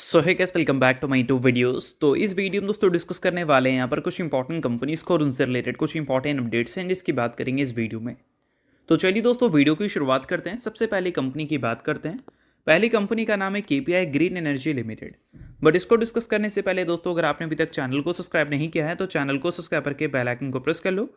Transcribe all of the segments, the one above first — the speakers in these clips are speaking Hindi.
So hey guys, welcome back to my to videos. तो इस वीडियो में दोस्तों डिस्कस करने वाले हैं यहाँ पर कुछ इंपॉर्टेंट कंपनीज को और उनसे रिलेटेड कुछ इंपॉर्टेंट अपडेट्स हैं जिसकी बात करेंगे इस वीडियो में। तो चलिए दोस्तों वीडियो की शुरुआत करते हैं। सबसे पहले कंपनी की बात करते हैं। पहली कंपनी का नाम है KPI green energy limited. But इसको डिस्कस करने से पहले दोस्तों, अगर आपने अभी तक चैनल को सब्सक्राइब नहीं किया है तो चैनल को सब्सक्राइब करके बेल आइकन को प्रेस कर लो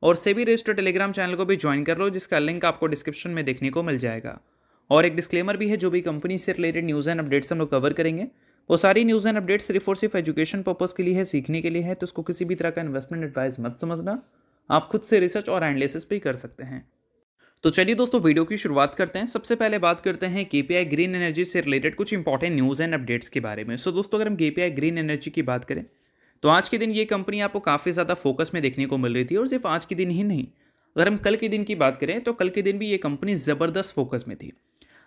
और सेबी रजिस्टर्ड टेलीग्राम चैनल को भी ज्वाइन कर लो, जिसका लिंक आपको डिस्क्रिप्शन में देखने को मिल जाएगा। और एक डिस्क्लेमर भी है, जो भी कंपनी से रिलेटेड न्यूज़ एंड अपडेट्स हम लोग कवर करेंगे वो सारी न्यूज़ एंड अपडेट्स सिर्फ और सिर्फ एजुकेशन पर्पस के लिए है, सीखने के लिए है। तो उसको किसी भी तरह का इन्वेस्टमेंट एडवाइस मत समझना, आप खुद से रिसर्च और एनालिसिस भी कर सकते हैं। तो चलिए दोस्तों वीडियो की शुरुआत करते हैं। सबसे पहले बात करते हैं केपीआई ग्रीन एनर्जी से रिलेटेड कुछ इंपॉर्टेंट न्यूज़ एंड अपडेट्स के बारे में। सो दोस्तों, अगर हम केपीआई ग्रीन एनर्जी की बात करें तो आज के दिन ये कंपनी आपको काफ़ी ज़्यादा फोकस में देखने को मिल रही थी, और सिर्फ आज के दिन ही नहीं, अगर हम कल के दिन की बात करें तो कल के दिन भी ये कंपनी ज़बरदस्त फोकस में थी।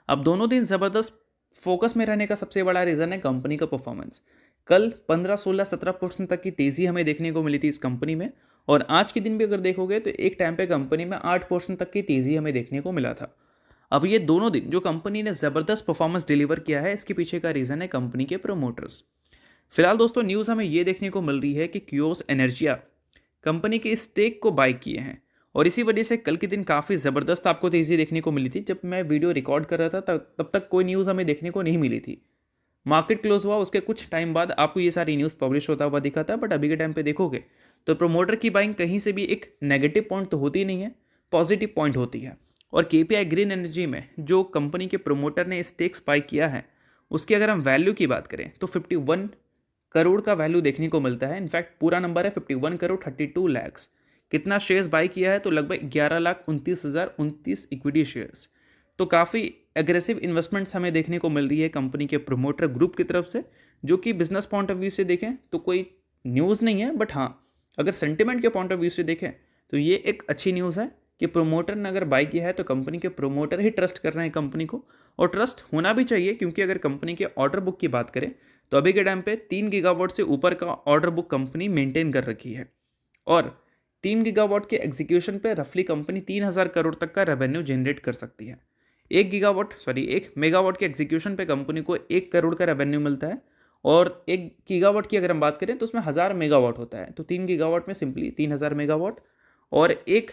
अब दोनों दिन ज़बरदस्त फोकस में रहने का सबसे बड़ा रीज़न है कंपनी का परफॉर्मेंस। कल 15, 16, 17% तक की तेज़ी हमें देखने को मिली थी इस कंपनी में, और आज के दिन भी अगर देखोगे तो एक टाइम पे कंपनी में 8% तक की तेज़ी हमें देखने को मिला था। अब ये दोनों दिन जो कंपनी ने ज़बरदस्त परफॉर्मेंस डिलीवर किया है, इसके पीछे का रीज़न है कंपनी के प्रोमोटर्स। फिलहाल दोस्तों न्यूज़ हमें ये देखने को मिल रही है कि क्यूओस एनर्जिया कंपनी के स्टेक को बाय किए हैं, और इसी वजह से कल के दिन काफ़ी ज़बरदस्त आपको तेज़ी देखने को मिली थी। जब मैं वीडियो रिकॉर्ड कर रहा था तब तक कोई न्यूज़ हमें देखने को नहीं मिली थी। मार्केट क्लोज हुआ उसके कुछ टाइम बाद आपको ये सारी न्यूज़ पब्लिश होता हुआ दिखा था। बट अभी के टाइम पे देखोगे तो प्रमोटर की बाइंग कहीं से भी एक नेगेटिव पॉइंट तो होती नहीं है, पॉजिटिव पॉइंट होती है। और केपीआई ग्रीन एनर्जी में जो कंपनी के प्रमोटर ने स्टेक्स बाय किया है, उसकी अगर हम वैल्यू की बात करें तो 51 करोड़ का वैल्यू देखने को मिलता है। इनफैक्ट पूरा नंबर है 51 करोड़ 32 लैक्स। कितना शेयर्स बाय किया है तो लगभग 11,29,029 इक्विटी शेयर्स। तो काफ़ी एग्रेसिव इन्वेस्टमेंट्स हमें देखने को मिल रही है कंपनी के प्रोमोटर ग्रुप की तरफ से, जो कि बिजनेस पॉइंट ऑफ व्यू से देखें तो कोई न्यूज़ नहीं है। बट हाँ, अगर सेंटिमेंट के पॉइंट ऑफ व्यू से देखें तो ये एक अच्छी न्यूज़ है कि प्रोमोटर ने अगर बाय किया है तो कंपनी के प्रोमोटर ही ट्रस्ट कर रहे हैं कंपनी को, और ट्रस्ट होना भी चाहिए, क्योंकि अगर कंपनी के ऑर्डर बुक की बात करें तो अभी के टाइम पे 3 गीगावाट से ऊपर का ऑर्डर बुक कंपनी मेंटेन कर रखी है, और 3 गीगावाट के एग्जीक्यूशन पे रफली कंपनी 3,000 करोड़ तक का रेवेन्यू जनरेट कर सकती है। 1 मेगावाट के एग्जीक्यूशन पे कंपनी को 1 करोड़ का रेवेन्यू मिलता है, और 1 गीगावाट की अगर हम बात करें तो उसमें 1000 मेगावाट होता है। तो 3 गीगावाट में सिंपली 3,000 मेगावाट, और 1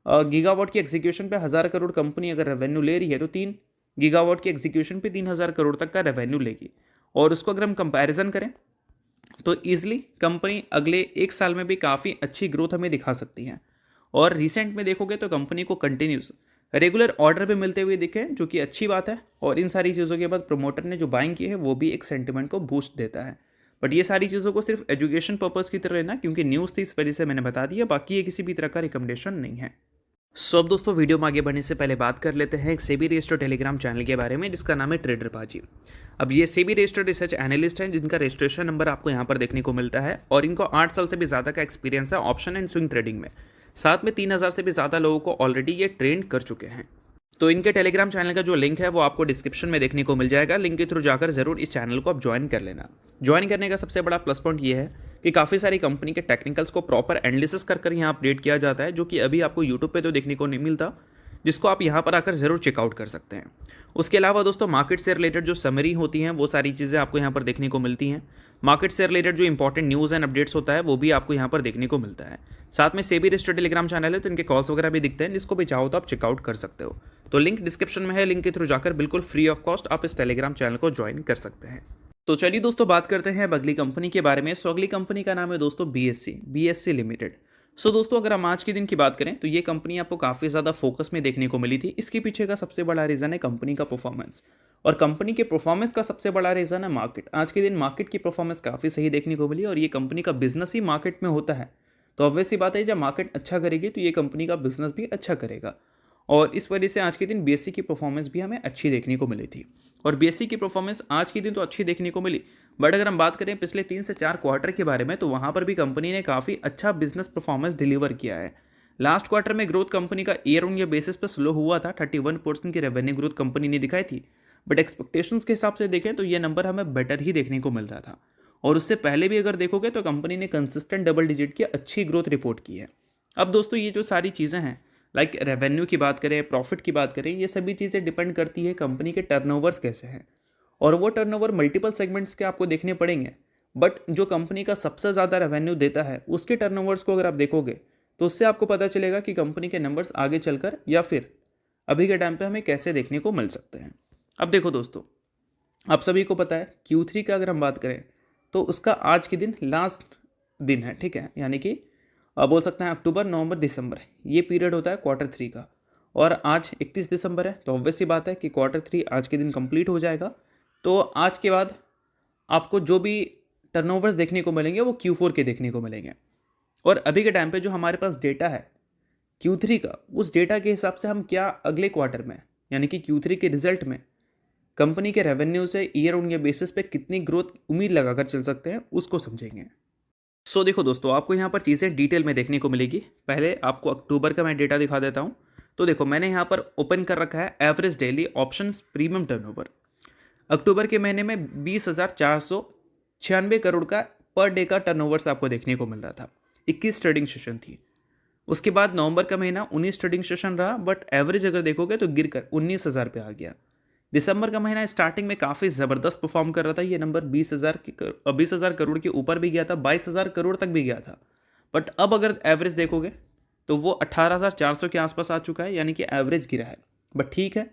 गीगावाट की एग्जीक्यूशन पे 1000 करोड़ कंपनी अगर रेवेन्यू ले रही है तो 3 गीगावाट की एग्जीक्यूशन पे 3,000 करोड़ तक का रेवेन्यू लेगी। और उसको अगर हम कंपैरिजन करें तो ईजिली कंपनी अगले 1 साल में भी काफ़ी अच्छी ग्रोथ हमें दिखा सकती है। और रिसेंट में देखोगे तो कंपनी को कंटिन्यूस रेगुलर ऑर्डर भी मिलते हुए दिखे, जो कि अच्छी बात है। और इन सारी चीज़ों के बाद प्रमोटर ने जो बाइंग की है वो भी एक सेंटिमेंट को बूस्ट देता है। बट ये सारी चीज़ों को सिर्फ एजुकेशन पर्पज़ की तरह लेना, क्योंकि न्यूज़ थी इस वजह से मैंने बता दिया, बाकी ये किसी भी तरह का रिकमेंडेशन नहीं है। अब दोस्तों वीडियो में आगे बढ़ने से पहले बात कर लेते हैं एक सेबी रजिस्टर्ड टेलीग्राम चैनल के बारे में, जिसका नाम है ट्रेडर बाजी। अब ये सेबी रजिस्टर्ड रिसर्च एनालिस्ट हैं, जिनका रजिस्ट्रेशन नंबर आपको यहाँ पर देखने को मिलता है, और इनको 8 साल से भी ज़्यादा का एक्सपीरियंस है ऑप्शन एंड स्विंग ट्रेडिंग में। साथ में 3,000 से भी ज़्यादा लोगों को ऑलरेडी ये ट्रेन कर चुके हैं। तो इनके टेलीग्राम चैनल का जो लिंक है वो आपको डिस्क्रिप्शन में देखने को मिल जाएगा। लिंक के थ्रू जाकर जरूर इस चैनल को आप ज्वाइन कर लेना। ज्वाइन करने का सबसे बड़ा प्लस पॉइंट ये है कि काफ़ी सारी कंपनी के टेक्निकल्स को प्रॉपर एनालिसिस कर यहाँ अपडेट किया जाता है, जो कि अभी आपको यूट्यूब पे तो देखने को नहीं मिलता, जिसको आप यहाँ पर आकर ज़रूर चेकआउट कर सकते हैं। उसके अलावा दोस्तों मार्केट से रिलेटेड जो समरी होती हैं वो सारी चीज़ें आपको यहाँ पर देखने को मिलती हैं। मार्केट से रिलेटेड जो इंपॉर्टेंट न्यूज़ एंड अपडेट्स होता है वो भी आपको यहाँ पर देखने को मिलता है। साथ में सेबी रजिस्टर्ड टेलीग्राम चैनल है, तो इनके कॉल्स वगैरह भी दिखते हैं, जिसको भी चाहो तो आप चेकआउट कर सकते हो। तो लिंक डिस्क्रिप्शन में है, लिंक के थ्रू जाकर बिल्कुल फ्री ऑफ कॉस्ट आप इस टेलीग्राम चैनल को ज्वाइन कर सकते हैं। तो चलिए दोस्तों बात करते हैं अब अगली कंपनी के बारे में। सो अगली कंपनी का नाम है दोस्तों बीएससी लिमिटेड। सो दोस्तों अगर हम आज के दिन की बात करें तो ये कंपनी आपको काफ़ी ज़्यादा फोकस में देखने को मिली थी। इसके पीछे का सबसे बड़ा रीज़न है कंपनी का परफॉर्मेंस, और कंपनी के परफॉर्मेंस का सबसे बड़ा रीज़न है मार्केट। आज के दिन मार्केट की परफॉर्मेंस काफ़ी सही देखने को मिली, और ये कंपनी का बिजनेस ही मार्केट में होता है। तो ऑब्वियस सी बात है, जब मार्केट अच्छा करेगी तो ये कंपनी का बिजनेस भी अच्छा करेगा, और इस वजह से आज के दिन बीएससी की परफॉर्मेंस भी हमें अच्छी देखने को मिली थी। और बीएससी की परफॉर्मेंस आज के दिन तो अच्छी देखने को मिली, बट अगर हम बात करें पिछले 3 से 4 क्वार्टर के बारे में तो वहाँ पर भी कंपनी ने काफ़ी अच्छा बिजनेस परफॉर्मेंस डिलीवर किया है। लास्ट क्वार्टर में ग्रोथ कंपनी का ईयर ऑन ईयर बेसिस पर स्लो हुआ था, 31% की रेवेन्यू ग्रोथ कंपनी ने दिखाई थी। बट एक्सपेक्टेशंस के हिसाब से देखें तो ये नंबर हमें बेटर ही देखने को मिल रहा था। और उससे पहले भी अगर देखोगे तो कंपनी ने कंसिस्टेंट डबल डिजिट की अच्छी ग्रोथ रिपोर्ट की है। अब दोस्तों ये जो सारी चीज़ें हैं, लाइक रेवेन्यू की बात करें, प्रॉफिट की बात करें, ये सभी चीज़ें डिपेंड करती है कंपनी के टर्नओवर्स कैसे हैं। और वो टर्नओवर मल्टीपल सेगमेंट्स के आपको देखने पड़ेंगे, बट जो कंपनी का सबसे ज़्यादा रेवेन्यू देता है उसके टर्नओवर्स को अगर आप देखोगे तो उससे आपको पता चलेगा कि कंपनी के नंबर्स आगे चलकर या फिर अभी के टाइम पे हमें कैसे देखने को मिल सकते हैं। अब देखो दोस्तों, आप सभी को पता है Q3 का अगर हम बात करें तो उसका आज के दिन लास्ट दिन है, ठीक है, यानी कि बोल सकते हैं अक्टूबर, नवंबर, दिसंबर ये पीरियड होता है Q3 का। और आज 31 दिसंबर है, तो ऑब्वियस सी बात है कि Q3 आज के दिन कंप्लीट हो जाएगा। तो आज के बाद आपको जो भी टर्नओवर्स देखने को मिलेंगे वो Q4 के देखने को मिलेंगे। और अभी के टाइम पे जो हमारे पास डेटा है Q3 का, उस डेटा के हिसाब से हम क्या अगले क्वार्टर में यानी कि Q3 के रिजल्ट में कंपनी के रेवेन्यू से ईयर ऑन ईयर बेसिस पे कितनी ग्रोथ उम्मीद लगाकर चल सकते हैं उसको समझेंगे। सो देखो दोस्तों, आपको यहाँ पर चीज़ें डिटेल में देखने को मिलेगी। पहले आपको अक्टूबर का मैं डेटा दिखा देता हूँ। तो देखो, मैंने यहाँ पर ओपन कर रखा है average daily options premium turnover. अक्टूबर के महीने में 20,496 करोड़ का पर डे का टर्नओवर्स आपको देखने को मिल रहा था। 21 ट्रेडिंग सेशन थी। उसके बाद नवंबर का महीना 19 ट्रेडिंग सेशन रहा, बट एवरेज अगर देखोगे तो गिरकर 19,000 पे आ गया। दिसंबर का महीना स्टार्टिंग में काफ़ी ज़बरदस्त परफॉर्म कर रहा था। ये नंबर 20,000 करोड़ के ऊपर भी गया था, 22,000 करोड़ तक भी गया था। बट अब अगर एवरेज देखोगे तो वो 18,400 के आसपास आ चुका है, यानी कि एवरेज गिरा है। बट ठीक है,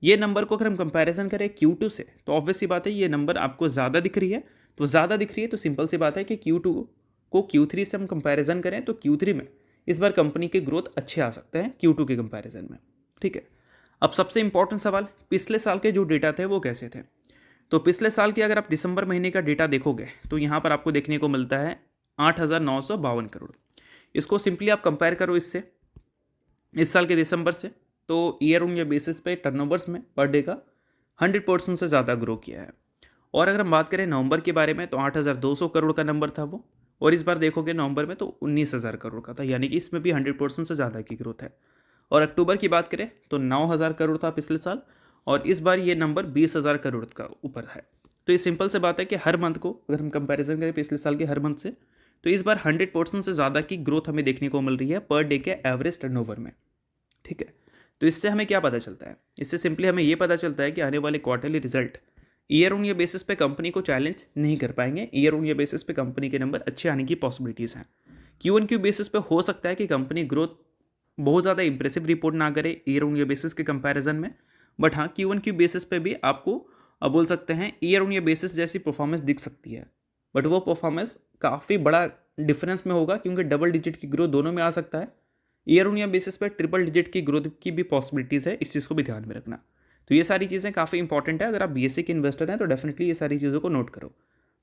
ये नंबर को अगर हम कंपैरिजन करें Q2 से तो ऑब्वियस सी बात है ये नंबर आपको ज़्यादा दिख रही है। तो ज़्यादा दिख रही है तो सिंपल सी बात है कि Q2 को Q3 से हम कंपैरिजन करें तो Q3 में इस बार कंपनी के ग्रोथ अच्छे आ सकते हैं Q2 के कंपैरिजन में, ठीक है। अब सबसे इंपॉर्टेंट सवाल, पिछले साल के जो डेटा थे वो कैसे थे। तो पिछले साल की अगर आप दिसंबर महीने का डेटा देखोगे तो यहाँ पर आपको देखने को मिलता है 8,952 करोड़। इसको सिंपली आप कंपेयर करो इससे, इस साल के दिसंबर से, तो ईयर ऑन ईयर बेसिस पे टर्नओवर्स में पर डे का 100% से ज़्यादा ग्रो किया है। और अगर हम बात करें नवंबर के बारे में तो 8,200 करोड़ का नंबर था वो, और इस बार देखोगे नवंबर में तो 19,000 करोड़ का था, यानी कि इसमें भी 100% से ज़्यादा की ग्रोथ है। और अक्टूबर की बात करें तो 9,000 करोड़ था पिछले साल, और इस बार ये नंबर 20,000 करोड़ का ऊपर है। तो ये सिंपल से बात है कि हर मंथ को अगर हम कंपैरिजन करें पिछले साल के हर मंथ से, तो इस बार 100% से ज़्यादा की ग्रोथ हमें देखने को मिल रही है पर डे के एवरेज टर्नओवर में, ठीक है। तो इससे हमें क्या पता चलता है, इससे सिंपली हमें ये पता चलता है कि आने वाले quarterly result year on year basis पे कंपनी को चैलेंज नहीं कर पाएंगे। ईयर ऑन ईयर बेसिस पे कंपनी के नंबर अच्छे आने की पॉसिबिलिटीज़ हैं। Q1Q बेसिस पे हो सकता है कि कंपनी ग्रोथ बहुत ज़्यादा इंप्रेसिव रिपोर्ट ना करे ईयर ऑन ईयर बेसिस के कंपैरिजन में, बट हाँ Q1Q बेसिस पे भी आपको अब बोल सकते हैं ईयर ऑन ईयर बेसिस जैसी परफॉर्मेंस दिख सकती है। बट वो परफॉर्मेंस काफ़ी बड़ा डिफरेंस में होगा, क्योंकि डबल डिजिट की ग्रोथ दोनों में आ सकता है। ईयर ऑन ईयर बेसिस पे ट्रिपल डिजिट की ग्रोथ की भी पॉसिबिलिटीज़ है, इस चीज़ को भी ध्यान में रखना। तो ये सारी चीज़ें काफ़ी इंपॉर्टेंट है। अगर आप BSE के इन्वेस्टर हैं तो डेफिनेटली ये सारी चीज़ों को नोट करो।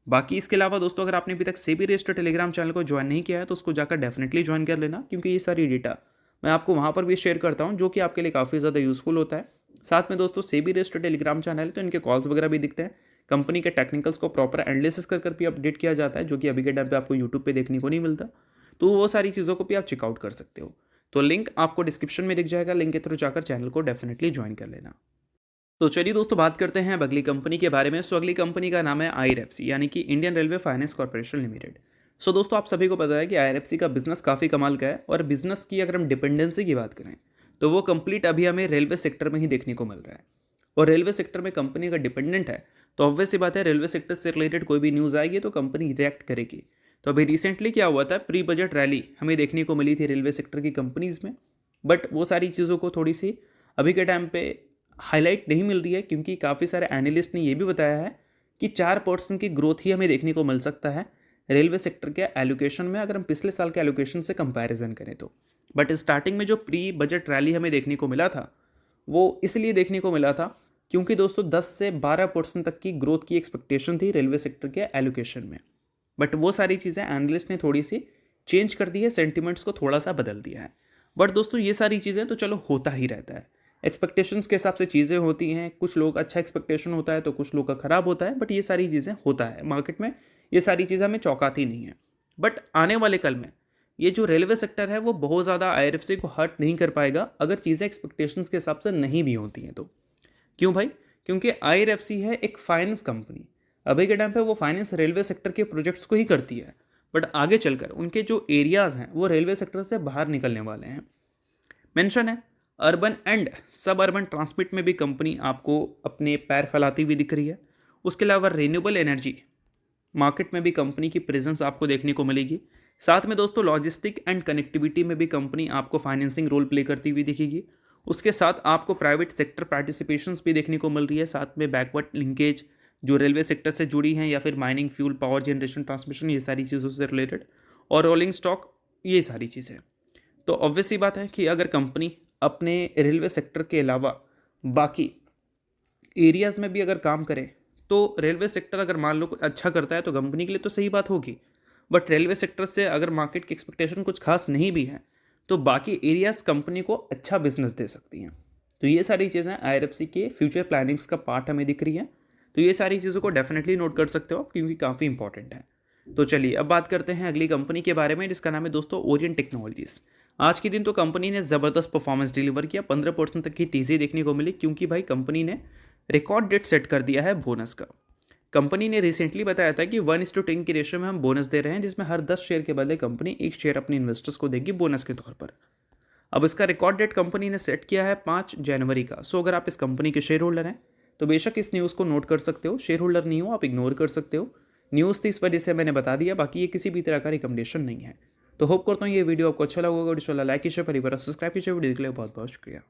बाकी इसके अलावा दोस्तों, अगर आपने अभी तक सेबी रजिस्टर्ड टेलीग्राम चैनल को ज्वाइन नहीं किया है तो उसको जाकर डेफिनेटली ज्वाइन कर लेना, क्योंकि ये सारी डेटा मैं आपको वहाँ पर भी शेयर करता हूँ जो कि आपके लिए काफ़ी ज़्यादा यूजफुल होता है। साथ में दोस्तों, सेबी रजिस्टर्ड टेलीग्राम चैनल है तो इनके कॉल्स वगैरह भी दिखते हैं। कंपनी के टेक्निकल्स को प्रॉपर एनालिसिस कर भी अपडेट किया जाता है, जो कि अभी के टाइम पे आपको यूट्यूब पे देखने को नहीं मिलता। तो वो सारी चीज़ों को भी आप चेकआउट कर सकते हो। तो लिंक आपको डिस्क्रिप्शन में दिख जाएगा, लिंक के थ्रू जाकर चैनल को डेफिनेटली ज्वाइन कर लेना। तो चलिए दोस्तों, बात करते हैं अब अगली कंपनी के बारे में। सो अगली कंपनी का नाम है IRFC, यानी कि Indian railway finance corporation limited. So दोस्तों, आप सभी को पता है कि IRFC का बिजनेस काफ़ी कमाल का है, और बिजनेस की अगर हम डिपेंडेंसी की बात करें तो वो कंप्लीट अभी हमें रेलवे सेक्टर में ही देखने को मिल रहा है। और रेलवे सेक्टर में कंपनी अगर डिपेंडेंट है तो ऑब्वियस सी बात है रेलवे सेक्टर से रिलेटेड कोई भी न्यूज़ आएगी तो कंपनी रिएक्ट करेगी। तो अभी रिसेंटली क्या हुआ था, प्री बजट रैली हमें देखने को मिली थी रेलवे सेक्टर की कंपनीज़ में, बट वो सारी चीज़ों को थोड़ी सी अभी के टाइम पे हाईलाइट नहीं मिल रही है, क्योंकि काफ़ी सारे एनालिस्ट ने ये भी बताया है कि 4% की ग्रोथ ही हमें देखने को मिल सकता है रेलवे सेक्टर के एलोकेशन में, अगर हम पिछले साल के एलोकेशन से कंपैरिजन करें तो। बट स्टार्टिंग में जो प्री बजट रैली हमें देखने को मिला था वो इसलिए देखने को मिला था क्योंकि दोस्तों 10 से 12% तक की ग्रोथ की एक्सपेक्टेशन थी रेलवे सेक्टर के एलोकेशन में। बट वो सारी चीज़ें एनालिस्ट ने थोड़ी सी चेंज कर दी है, सेंटिमेंट्स को थोड़ा सा बदल दिया है। बट दोस्तों, ये सारी चीज़ें तो चलो होता ही रहता है, एक्सपेक्टेशंस के हिसाब से चीज़ें होती हैं। कुछ लोग अच्छा एक्सपेक्टेशन होता है तो कुछ लोग का ख़राब होता है, बट ये सारी चीज़ें होता है मार्केट में। ये सारी चीज़ें हमें चौंकाती नहीं है। बट आने वाले कल में ये जो रेलवे सेक्टर है वो बहुत ज़्यादा IRFC को हर्ट नहीं कर पाएगा अगर चीज़ें एक्सपेक्टेशंस के हिसाब से नहीं भी होती हैं तो। क्यों भाई? क्योंकि IRFC है एक फाइनेंस कंपनी। अभी के टाइम पे वो फाइनेंस रेलवे सेक्टर के प्रोजेक्ट्स को ही करती है, बट आगे चलकर उनके जो एरियाज़ हैं वो रेलवे सेक्टर से बाहर निकलने वाले हैं। मेंशन है अर्बन एंड सब अर्बन ट्रांसमिट में भी कंपनी आपको अपने पैर फैलाती हुई दिख रही है। उसके अलावा रिन्यूएबल एनर्जी मार्केट में भी कंपनी की प्रेजेंस आपको देखने को मिलेगी। साथ में दोस्तों लॉजिस्टिक एंड कनेक्टिविटी में भी कंपनी आपको फाइनेंसिंग रोल प्ले करती हुई दिखेगी। उसके साथ आपको प्राइवेट सेक्टर पार्टिसिपेशंस भी देखने को मिल रही है। साथ में बैकवर्ड लिंकेज जो रेलवे सेक्टर से जुड़ी हैं या फिर mining, fuel, power generation, transmission, ये सारी चीज़ों से रिलेटेड, और रोलिंग स्टॉक, ये सारी चीज़ें। तो ऑब्वियस सी बात है कि अगर कंपनी अपने रेलवे सेक्टर के अलावा बाकी एरियाज़ में भी अगर काम करे तो रेलवे सेक्टर अगर मान लो अच्छा करता है तो कंपनी के लिए तो सही बात होगी। बट रेलवे सेक्टर से अगर मार्केट की एक्सपेक्टेशन कुछ खास नहीं भी है तो बाकी एरियाज़ कंपनी को अच्छा बिजनेस दे सकती हैं। तो ये सारी चीज़ें IRFC के फ्यूचर प्लानिंग्स का पार्ट हमें दिख रही हैं। तो ये सारी चीज़ों को डेफिनेटली नोट कर सकते हो आप, क्योंकि काफ़ी इंपॉर्टेंट है। तो चलिए अब बात करते हैं अगली कंपनी के बारे में, जिसका नाम है दोस्तों ओरिएंट टेक्नोलॉजीज़। आज के दिन तो कंपनी ने ज़बरदस्त परफॉर्मेंस डिलीवर किया, 15% तक की तेज़ी देखने को मिली, क्योंकि भाई कंपनी ने रिकॉर्ड डेट सेट कर दिया है बोनस का। कंपनी ने रिसेंटली बताया था कि 1:10 की रेशियो में हम बोनस दे रहे हैं, जिसमें हर 10 शेयर के बदले कंपनी 1 शेयर अपने इन्वेस्टर्स को देगी बोनस के तौर पर। अब इसका रिकॉर्ड डेट कंपनी ने सेट किया है 5 जनवरी का। सो अगर आप इस कंपनी के शेयर होल्डर हैं तो बेशक इस न्यूज़ को नोट कर सकते हो। शेयर होल्डर नहीं हो आप इग्नोर कर सकते हो। न्यूज़ थी इस वजह से मैंने बता दिया, बाकी ये किसी भी तरह का रिकमेंडेशन नहीं है। तो होप करता हूँ ये वीडियो आपको अच्छा लगा होगा। लाइक कीजिए, परिवार सब्सक्राइब कीजिए। वीडियो के लिए बहुत बहुत शुक्रिया।